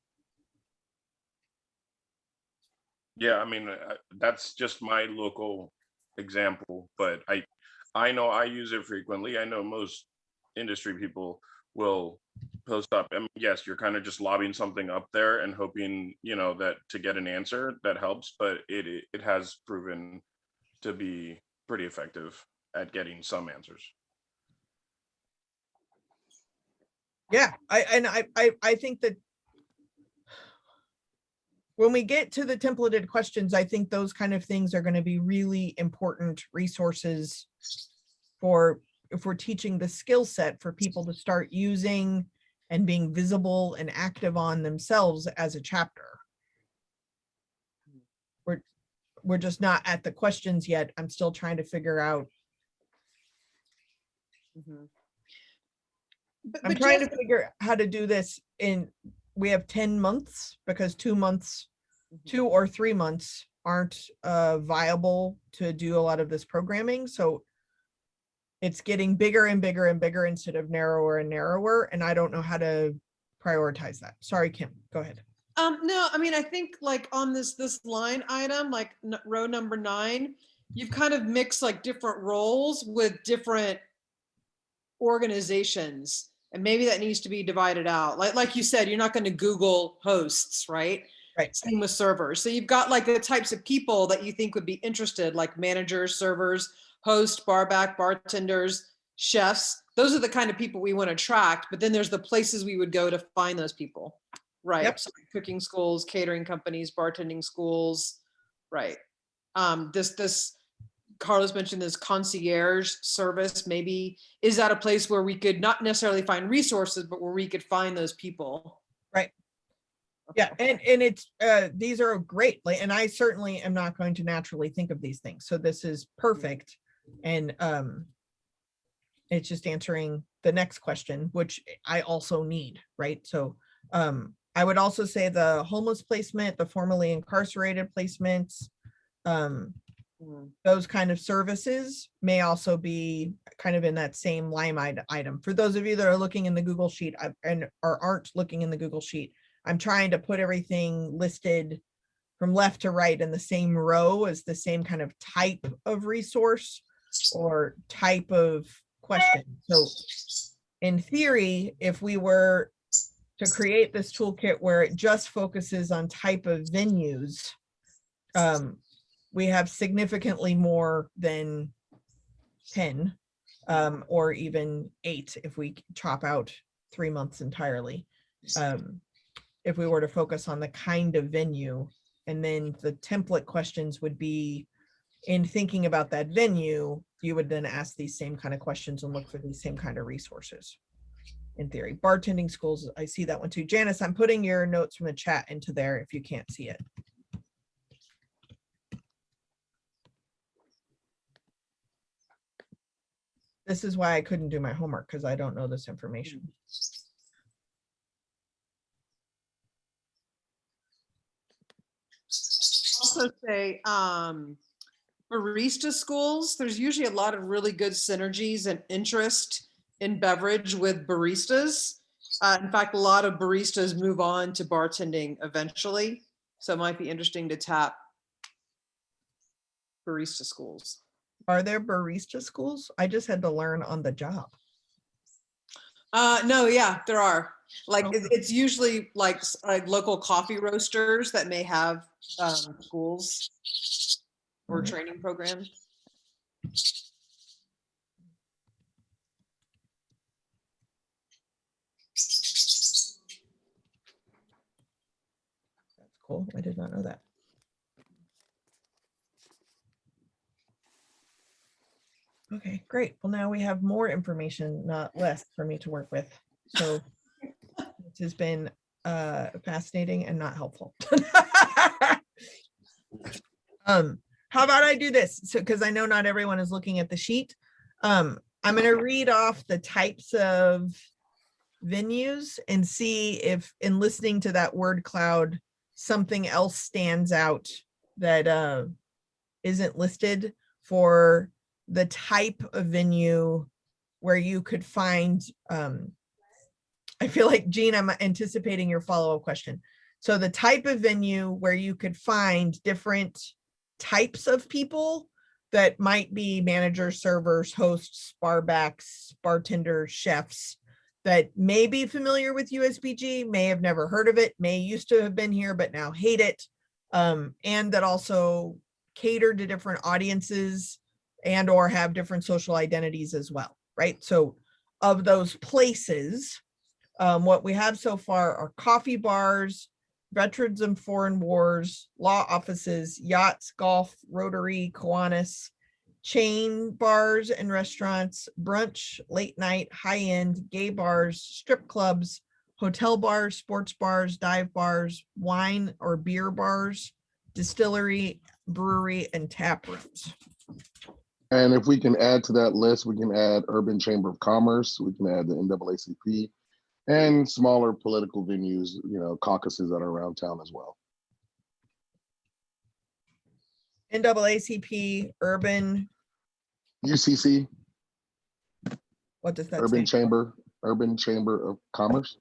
yeah, I mean, that's just my local example, but I know I use it frequently. I know most industry people will post up. I mean, yes, you're kind of just lobbing something up there and hoping, you know, that to get an answer that helps, but it has proven to be pretty effective at getting some answers. Yeah, I think that when we get to the templated questions, I think those kind of things are going to be really important resources for if we're teaching the skill set for people to start using and being visible and active on themselves as a chapter. We're just not at the questions yet. I'm still trying to figure out. I'm trying to figure out how to do this we have 10 months because 2 months, 2 or 3 months aren't viable to do a lot of this programming. So it's getting bigger and bigger and bigger instead of narrower and narrower. And I don't know how to prioritize that. Sorry, Kim, go ahead. No, I mean, I think like on this line item, like row number 9, you've kind of mixed like different roles with different organizations. And maybe that needs to be divided out. Like you said, you're not going to Google hosts, right? Right. Same with servers. So you've got like the types of people that you think would be interested, like managers, servers, hosts, barback, bartenders, chefs. Those are the kind of people we want to attract. But then there's the places we would go to find those people. Right. Yep. So like cooking schools, catering companies, bartending schools. Right. This Carlos mentioned this concierge service. Maybe is that a place where we could not necessarily find resources, but where we could find those people? Right. Yeah, and it's these are great. And I certainly am not going to naturally think of these things. So this is perfect. And it's just answering the next question, which I also need, right? So I would also say the homeless placement, the formerly incarcerated placements, those kind of services may also be kind of in that same line item. For those of you that are looking in the Google Sheet or aren't looking in the Google Sheet, I'm trying to put everything listed from left to right in the same row as the same kind of type of resource or type of question. So in theory, if we were to create this toolkit where it just focuses on type of venues, we have significantly more than 10 or even 8 if we chop out 3 months entirely. If we were to focus on the kind of venue, and then the template questions would be in thinking about that venue, you would then ask these same kind of questions and look for these same kind of resources. In theory, bartending schools, I see that one too. Janice, I'm putting your notes from the chat into there if you can't see it. This is why I couldn't do my homework, because I don't know this information. Also say, barista schools, there's usually a lot of really good synergies and interest in beverage with baristas. In fact, a lot of baristas move on to bartending eventually. So it might be interesting to tap barista schools. Are there barista schools? I just had to learn on the job. No, yeah, there are. Like Okay. it's usually like local coffee roasters that may have schools or Mhm. training programs. That's cool. I did not know that. Okay, great. Well, now we have more information, not less, for me to work with. So this has been fascinating and not helpful. How about I do this? So, because I know not everyone is looking at the sheet. I'm going to read off the types of venues and see if in listening to that word cloud, something else stands out that isn't listed for the type of venue where you could find, I feel like, Jean, I'm anticipating your follow-up question. So the type of venue where you could find different types of people that might be managers, servers, hosts, barbacks, bartenders, chefs, that may be familiar with USBG, may have never heard of it, may used to have been here, but now hate it. And that also cater to different audiences and or have different social identities as well, right? So of those places, what we have so far are coffee bars, veterans and foreign wars, law offices, yachts, golf, Rotary, Kiwanis, chain bars and restaurants, brunch, late night, high-end, gay bars, strip clubs, hotel bars, sports bars, dive bars, wine or beer bars, distillery, brewery, and tap rooms. And if we can add to that list, we can add Urban Chamber of Commerce, we can add the NAACP, and smaller political venues, you know, caucuses that are around town as well. NAACP, urban, UCC, what does that Urban stand for? Urban Chamber of Commerce.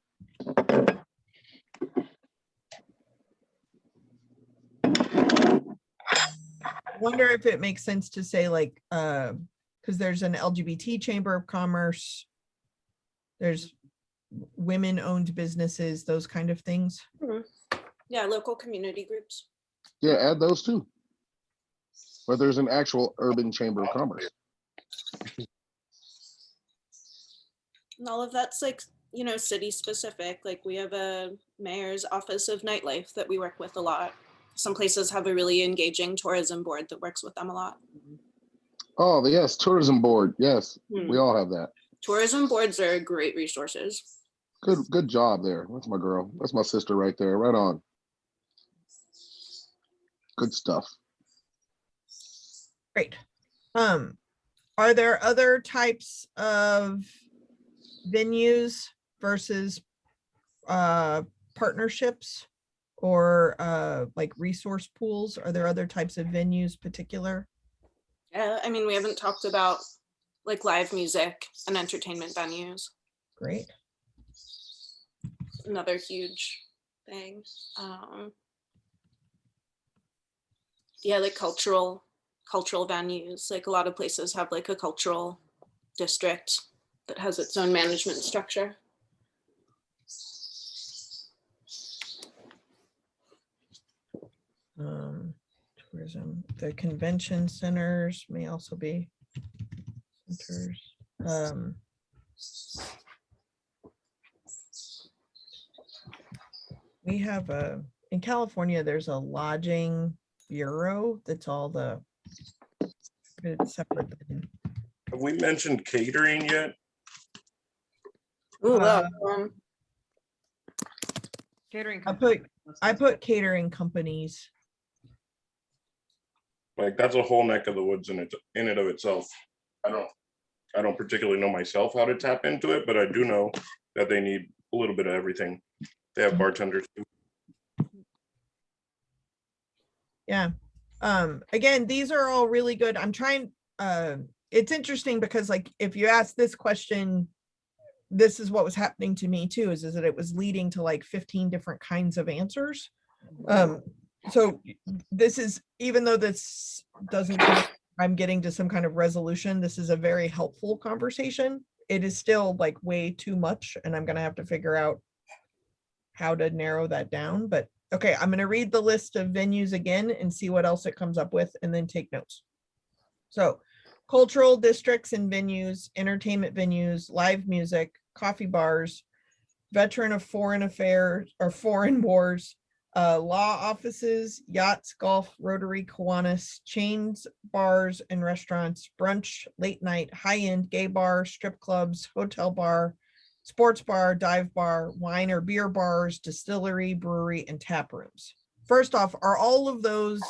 Wonder if it makes sense to say like, because there's an LGBT Chamber of Commerce, there's women-owned businesses, those kind of things. Yeah, local community groups. Yeah, add those too. But there's an actual Urban Chamber of Commerce. And all of that's like, you know, city specific. Like we have a mayor's office of nightlife that we work with a lot. Some places have a really engaging tourism board that works with them a lot. Oh, yes, tourism board. Yes, we all have that. Tourism boards are great resources. Good job there. That's my girl. That's my sister right there. Right on. Good stuff. Great. Are there other types of venues versus partnerships or like resource pools? Are there other types of venues particular? Yeah, I mean, we haven't talked about like live music and entertainment venues. Great. Another huge thing. Yeah, like cultural venues. Like a lot of places have like a cultural district that has its own management structure. Tourism, the convention centers may also be centers. We have in California, there's a lodging bureau that's all the it's separate. Have we mentioned catering yet? Ooh, Catering. I put catering companies. Like that's a whole neck of the woods in it of itself. I don't I don't particularly know myself how to tap into it, but I do know that they need a little bit of everything. They have bartenders too. Yeah. Again, these are all really good. I'm trying, it's interesting because like, if you ask this question, this is what was happening to me too, is that it was leading to like 15 different kinds of answers. So this is, even though this doesn't, I'm getting to some kind of resolution, this is a very helpful conversation. It is still like way too much, and I'm gonna have to figure out how to narrow that down. But okay, I'm gonna read the list of venues again and see what else it comes up with, and then take notes. So cultural districts and venues, entertainment venues, live music, coffee bars, veteran of foreign affairs or foreign wars, law offices, yachts, golf, Rotary, Kiwanis, chains, bars and restaurants, brunch, late night, high-end gay bar, strip clubs, hotel bar, sports bar, dive bar, wine or beer bars, distillery, brewery, and tap rooms. First off, are all of those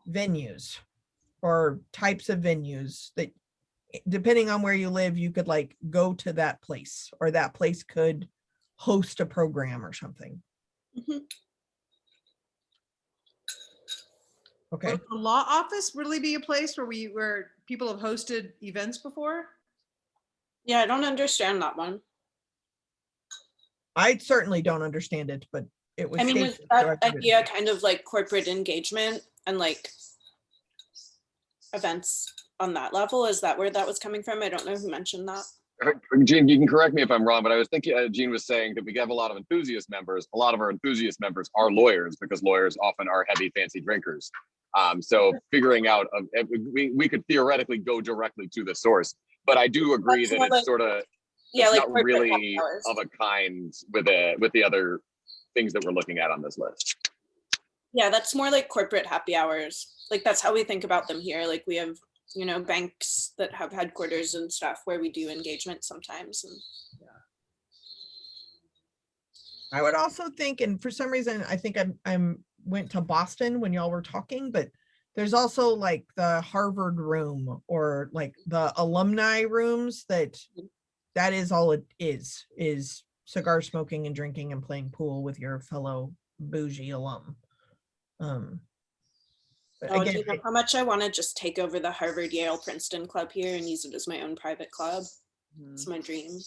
venues or types of venues that, depending on where you live, you could like go to that place, or that place could host a program or something? Mhm. Okay. Would the law office really be a place where people have hosted events before? Yeah, I don't understand that one. I certainly don't understand it, but it was I mean, is stated, so I that figured- idea kind of like corporate engagement and like events on that level? Is that where that was coming from? I don't know who mentioned that. Gene, you can correct me if I'm wrong, but I was thinking, Gene was saying that we have a lot of enthusiast members. A lot of our enthusiast members are lawyers, because lawyers often are heavy, fancy drinkers. So figuring out, we could theoretically go directly to the source, but I do agree that it's sort of, Yeah, it's like not corporate really happy hours. of a kind with the other things that we're looking at on this list. Yeah, that's more like corporate happy hours. Like that's how we think about them here. Like we have, you know, banks that have headquarters and stuff where we do engagement sometimes. And I would also think, and for some reason, I think I'm went to Boston when y'all were talking, but there's also like the Harvard room or like the alumni rooms that is all it is cigar smoking and drinking and playing pool with your fellow bougie alum. But oh, again, do you know how much I want to just take over the Harvard, Yale, Princeton club here and use it as my own private club? It's my dream.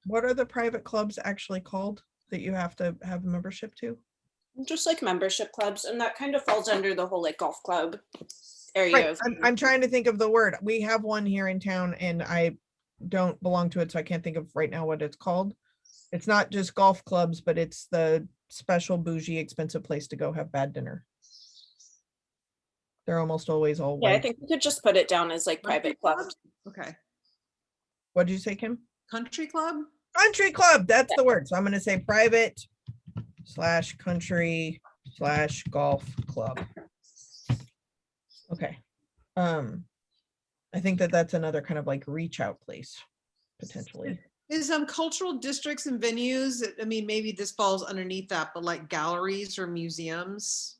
what are the private clubs actually called that you have to have a membership to? Just like membership clubs, and that kind of falls under the whole like golf club area. Right. Of I'm trying to think of the word. We have one here in town and I don't belong to it, so I can't think of right now what it's called. It's not just golf clubs, but it's the special bougie expensive place to go have bad dinner. They're almost always all yeah, I white. think we could just put it down as like private clubs. Okay. What did you say, Kim? Country club? Country club, that's the word. So I'm going to say private / country / golf club. Okay. I think that's another kind of like reach out place potentially. Is cultural districts and venues, I mean, maybe this falls underneath that, but like galleries or museums?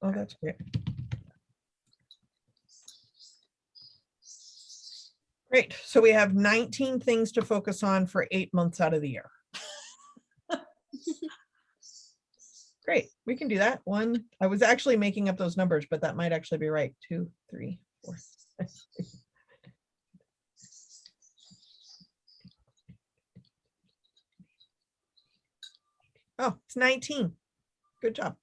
Oh, that's great. Great. So we have 19 things to focus on for 8 months out of the year. Great. We can do that. One, I was actually making up those numbers, but that might actually be right. 2, 3, 4, 5, 6. Oh, it's 19. Good job.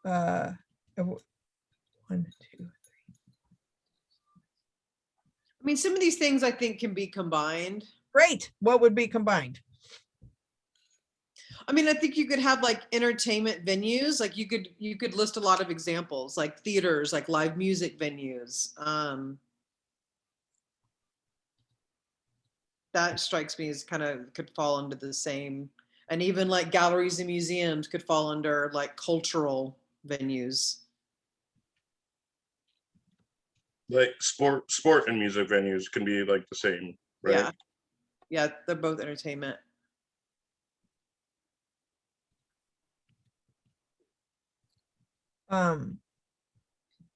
1, 2. I mean, some of these things I think can be combined. Great. What would be combined? I mean, I think you could have like entertainment venues, like you could list a lot of examples, like theaters, like live music venues. That strikes me as kind of could fall under the same, and even like galleries and museums could fall under like cultural venues. Like sport and music venues can be like the same, right? Yeah. Yeah, they're both entertainment.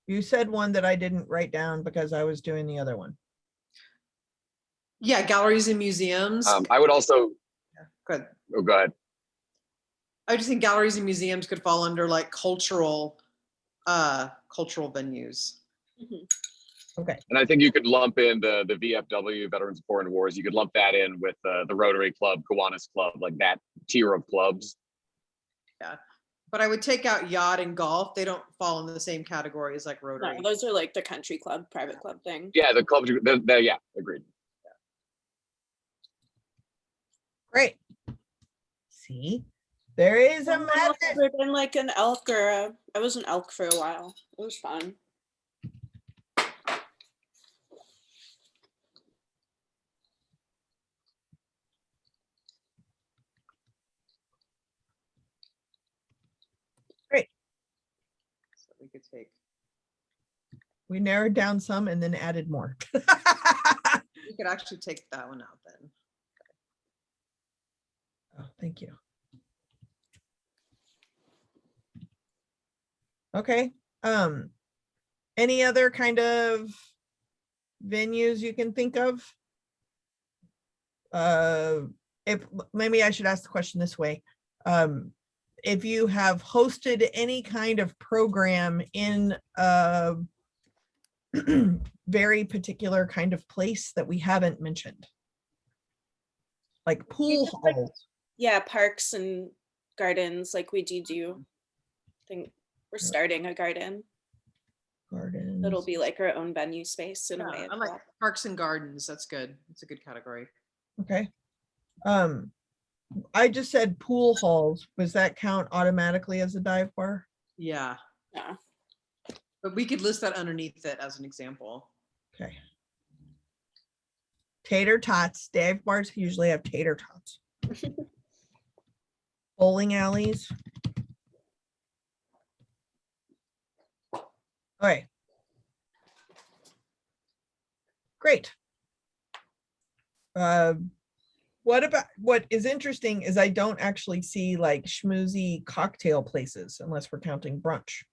You said one that I didn't write down because I was doing the other one. Yeah, galleries and museums. I would also, Good. oh, go ahead. I just think galleries and museums could fall under like cultural venues. Mhm. Okay. And I think you could lump in the VFW, Veterans of Foreign Wars. You could lump that in with the Rotary Club, Kiwanis Club, like that tier of clubs. But I would take out yacht and golf. They don't fall in the same category as like No, Rotary. those are like the country club, private club thing. Yeah, the clubs. Yeah, agreed. Great. See, there is a I don't know if I've method. ever been like an elk or I was an elk for a while. It was fun. So we could take. We narrowed down some and then added more. We could actually take that one out then. Oh, thank you. Okay. Any other kind of venues you can think of? If maybe I should ask the question this way. If you have hosted any kind of program in a very particular kind of place that we haven't mentioned, like pool just like- halls. Yeah, parks and gardens like we do. I think we're starting a garden. Gardens. It'll be like our own venue space in a way. I like parks and gardens. That's good. It's a good category. Okay. I just said pool halls. Was that count automatically as a dive bar? Yeah, Yeah. but we could list that underneath it as an example. Okay. Tater tots. Dive bars usually have tater tots. Bowling alleys. Okay. Great. What is interesting is I don't actually see like schmoozy cocktail places unless we're counting brunch.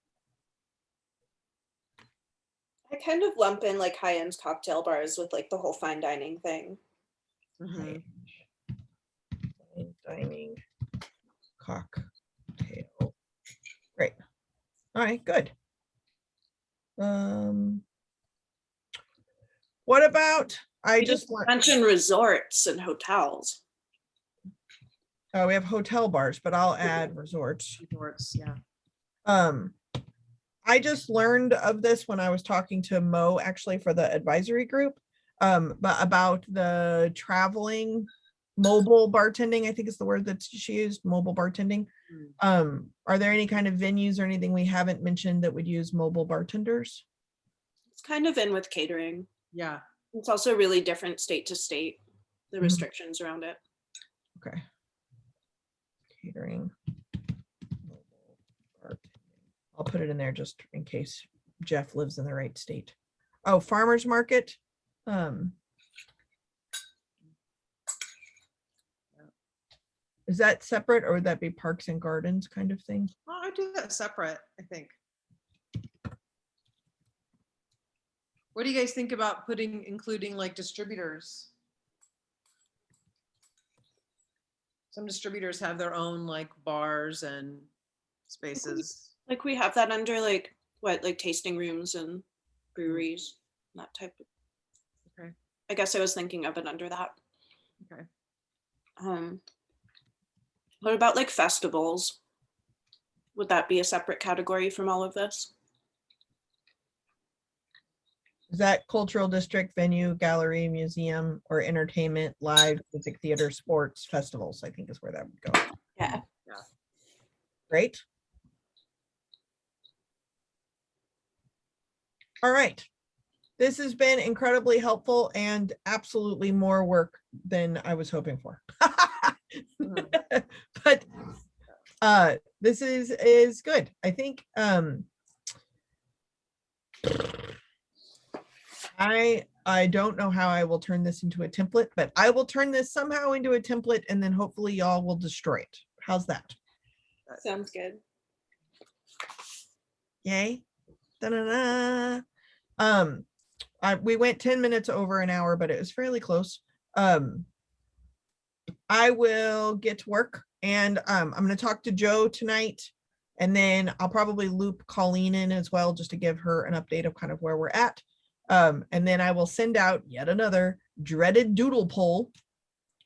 I kind of lump in like high-end cocktail bars with like the whole fine dining thing. Mhm. Fine dining cocktail. Great. All right, good. What about I We just just mentioned resorts and hotels. we have hotel bars, but I'll add resorts. Resorts, yeah. I just learned of this when I was talking to Mo actually for the advisory group, but about the traveling mobile bartending, I think is the word that she used, mobile bartending. Are there any kind of venues or anything we haven't mentioned that would use mobile bartenders? It's kind of in with catering. Yeah. It's also really different state to state, the Mhm. restrictions around it. Okay. Catering. Mobile bartending. I'll put it in there just in case Jeff lives in the right state. Oh, farmer's market. Is that separate or would that be parks and gardens kind of thing? Well, I do that separate, I think. What do you guys think about including like distributors? Some distributors have their own like bars and spaces. Like we have that under like what, like tasting rooms and breweries, that type of. Okay. I guess I was thinking of it under that. Okay. What about like festivals? Would that be a separate category from all of this? Is that cultural district, venue, gallery, museum, or entertainment, live, music, theater, sports, festivals, I think is where that would go. Yeah. Great. All right. This has been incredibly helpful and absolutely more work than I was hoping for. But this is good. I think I don't know how I will turn this into a template, but I will turn this somehow into a template and then hopefully y'all will destroy it. How's that? Sounds good. Yay. Da-na-na. We went 10 minutes over an hour, but it was fairly close. I will get to work, and I'm going to talk to Joe tonight, and then I'll probably loop Colleen in as well, just to give her an update of kind of where we're at. And then I will send out yet another dreaded doodle poll.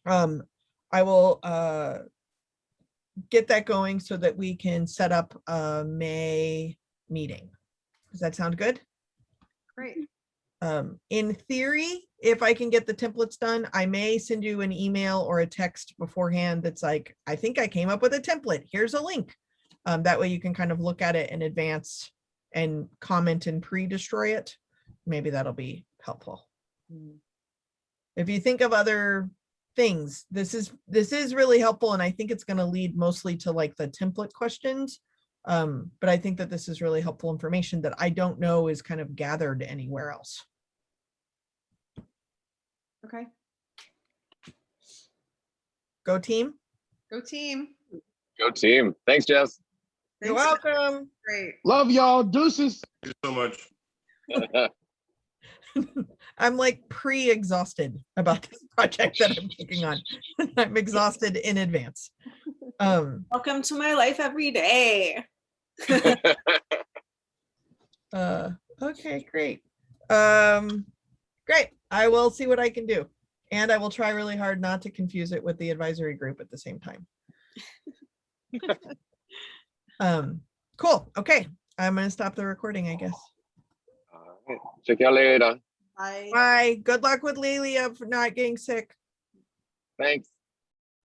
I will get that going so that we can set up a May meeting. Does that sound good? Great. In theory, if I can get the templates done, I may send you an email or a text beforehand that's like, I think I came up with a template. Here's a link. That way you can kind of look at it in advance and comment and pre-destroy it. Maybe that'll be helpful. If you think of other things, this is really helpful, and I think it's going to lead mostly to like the template questions. But I think that this is really helpful information that I don't know is kind of gathered anywhere else. Okay. Go team. Go team. Go team. Thanks, Jess. You're Thanks. welcome. Great. Love y'all. Deuces. Thank you so much. I'm like pre-exhausted about this project that I'm taking on. I'm exhausted in advance. Welcome to my life every day. Okay, great. Great. I will see what I can do. And I will try really hard not to confuse it with the advisory group at the same time. Cool. Okay. I'm going to stop the recording, I guess. All right. Check y'all later. Bye. Bye. Good luck with Lelia for not getting sick. Thanks.